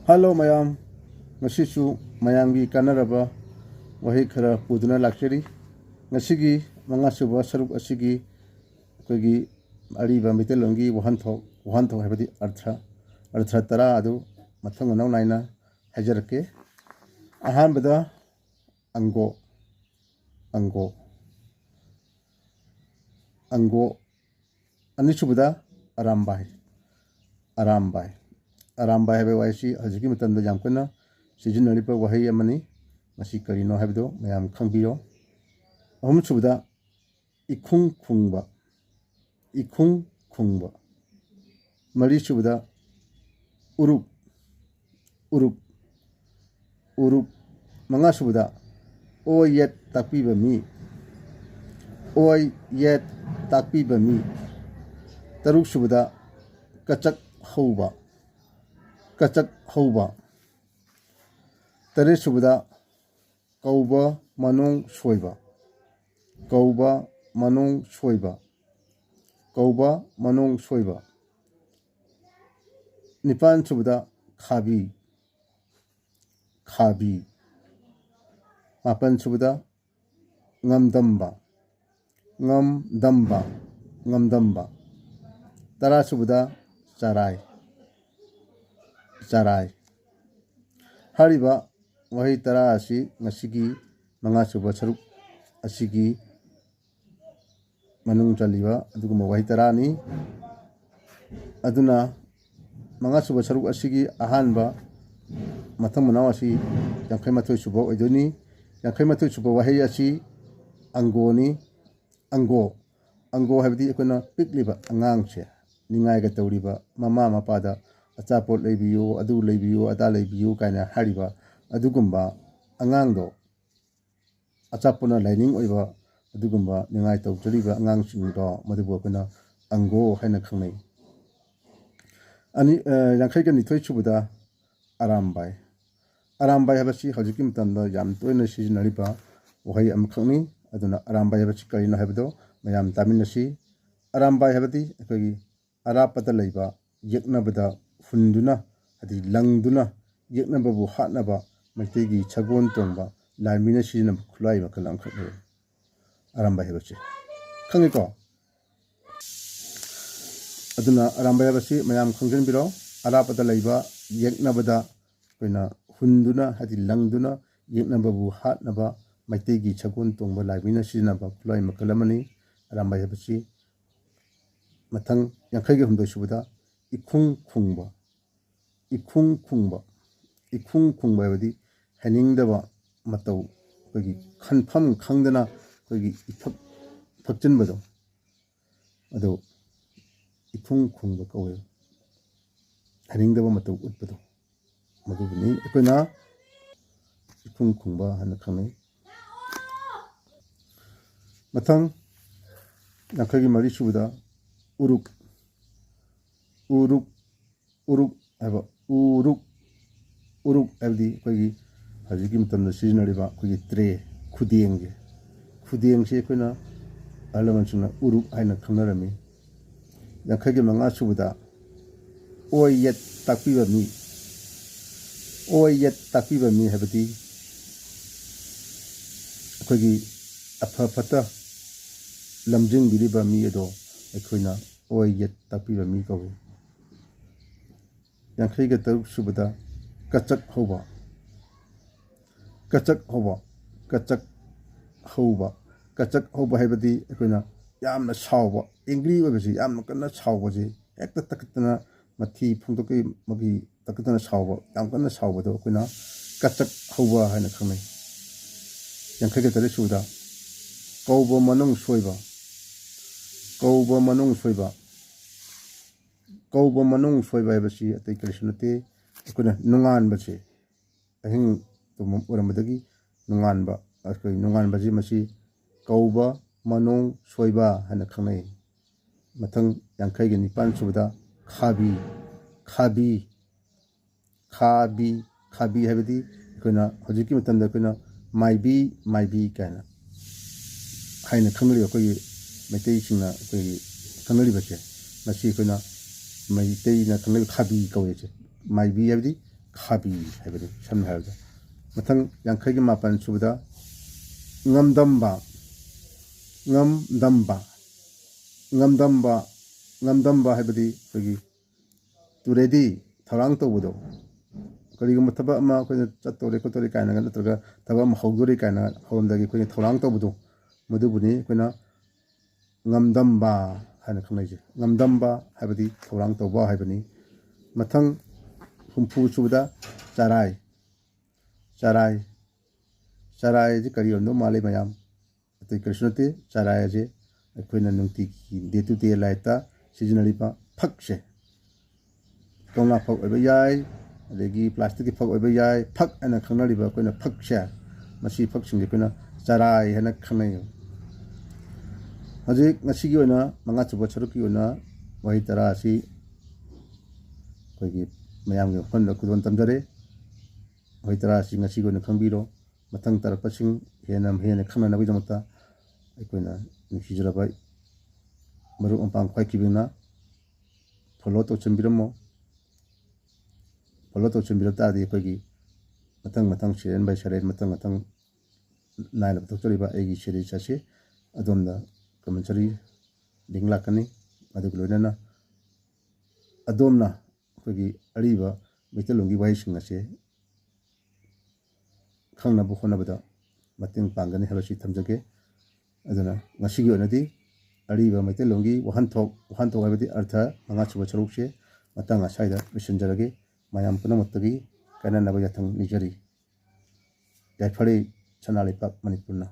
Hello mayam, ngasisu mayamgi kanaraba wahi khara puduna lakchari ngasigi mangasuba saruk asigi kogi ariba mitelongi wahanthok habadi artha tara adu mathang naw naina hajarake ahanbada ango anisubada arambai habai waisi hajiki matamda yamkana sizinaripa wahi amani masi karino habdo mayam khangbiyo ahumsubada ikhung khungba marisubada uruk mangasubada oyet takpiba mi taruksubada kachak hauba taresubada kauba manong soiba nipan subada khabi mapan subada ngamdamba tara subada charai hariba wahi tara asi ngasigi mangasuba saruk asigi manung chaliba aduguma wahi tara ni aduna mangasuba saruk asigi ahanba mathang manaw asi yankhai mathoi suba oidoni yankhai mathoi suba wahi asi ango habdi ekona pikliba angangche ningai ga tawriba mama mapada achapot leibiyo adu leibiyo ada leibiyo kaina hariba adugumba angangdo achapona lining oiba adugumba ningai tawjariba angangsingdo madubo kana ango haina khangnai ani yankhai ga nithoi subada arambai habasi hajiki mtanda yam toina sizinariba wahi am khangni aduna arambai habasi karino habdo mayam taminasi arambai habadi akogi arapata leiba yeknabada funduna adi langduna yeknababu hatnaba maitegi chagon tongba lamina sijina khulai makal amkhane aramba hebase khangiko aduna aramba hebase mayam khangjen biro arapata leiba yeknabada koina hunduna adi langduna yeknababu hatnaba maitegi chagon tongba lamina sijina khulai makal amani aramba hebase mathang yankhai ga humdoi subada ikhung khungba habadi haningdaba matau kogi khanpham khangdana kogi phakchinbado ado ikhung khungba kawe haningdaba matau utbado madubuni ekona ikhung khungba hana khangai mathang yankhai gi mari subada uruk habdi kogi hajiki matamda sizinariba kogi tre khudengse koina alamanchuna uruk haina khangnarami yankhai gi manga subada oyet takpiba mi habdi kogi afafata lamjing biriba mi edo akoina oyet takpiba mi kawe yankhai ga taruk subada kachak hauba habadi akoina yamna sauba angry oibasi yamna kanna saubaje ekta takatana mathi phungtokai magi takatana sauba yam kanna saubado akoina kachak hauba haina khangnai yankhai ga taruk subada kauba manung soiba habasi atai kalisunate akoina nungan bache ahing tumam uramadagi nungan baji masi kauba manung soiba hana khangnai mathang yankhai gi nipan subada khabi habadi akoina hojiki matamda akoina maibi kaina haina khangnari akogi maitai singna akogi khangnari bache masi akoina maitei na khangnari khabi kawe che maibi habdi खाबी है समझ है मथंग यांखै की मापन सुबदा ngamdamba ngamdamba ngamdamba ngamdamba है अखोगी तुरेदी थौरांग तौबदो करिगुम थबा अमा अखोइना चत्तोरे कोतोरे कायना नत्रगा थबा अमा हौदोरे कायना हौरमदागी अखोइना थौरांग तौबदो मदुबुनी अखोइना ngamdamba हाना खंगनाइजे ngamdamba है थौरांग तौबा है मथंग हुमफु सुबदा चाराय चाराय चाराय जे करी होंदो माले मयाम अतै कृष्णते चाराय जे अखोइना नुंगति की डे टू डे लाइफता सिजनलिपा फकसे तोंगा फक ओइबा याय अदेगी प्लास्टिक की फक ओइबा याय फक अना खंगनालिबा अखोइना फकसे मसी फकसिंग अखोइना चाराय हाना खंगनाय हजिक ngasiगी ओइना मंगा चुबा सरुकी ओइना वही तरा असि अखोइगी मयाम गे फन कुदोन तमजरे वही तरा असि ngasiगी ओइना खंगबिरो मथंग तरपसिंग हेना हेना खंगनाबैदमता अखोइना निखिजरबा मरु अंपांग ख्वाइकिबिना फॉलो तो चंबिरमो फॉलो तो चंबिरतादी अखोइगी मथंग मथंग सीरियन बाय सीरियन मथंग मथंग नायलब तोचरिबा एगी सीरीज असे अदोमदा कमेंटरी लिंक लाकनी अदुग लोइनाना अदोमना अखोइगी अरिबा मैतलोंगी वाइसिंग असे खंगनाबु होनाबदा मतेंग पांगनी हबसी थमजगे अदुना ngasiगी ओनदी अरिबा मैतलोंगी वहानथोक हाबदी अर्थ मंगा सुबा सरुकसे मतंग असाइदा बिसनजरगे मायाम पुनमतगी कायनानाबा याथंग निजरी याइफरे सनालिपाक मणिपुरना।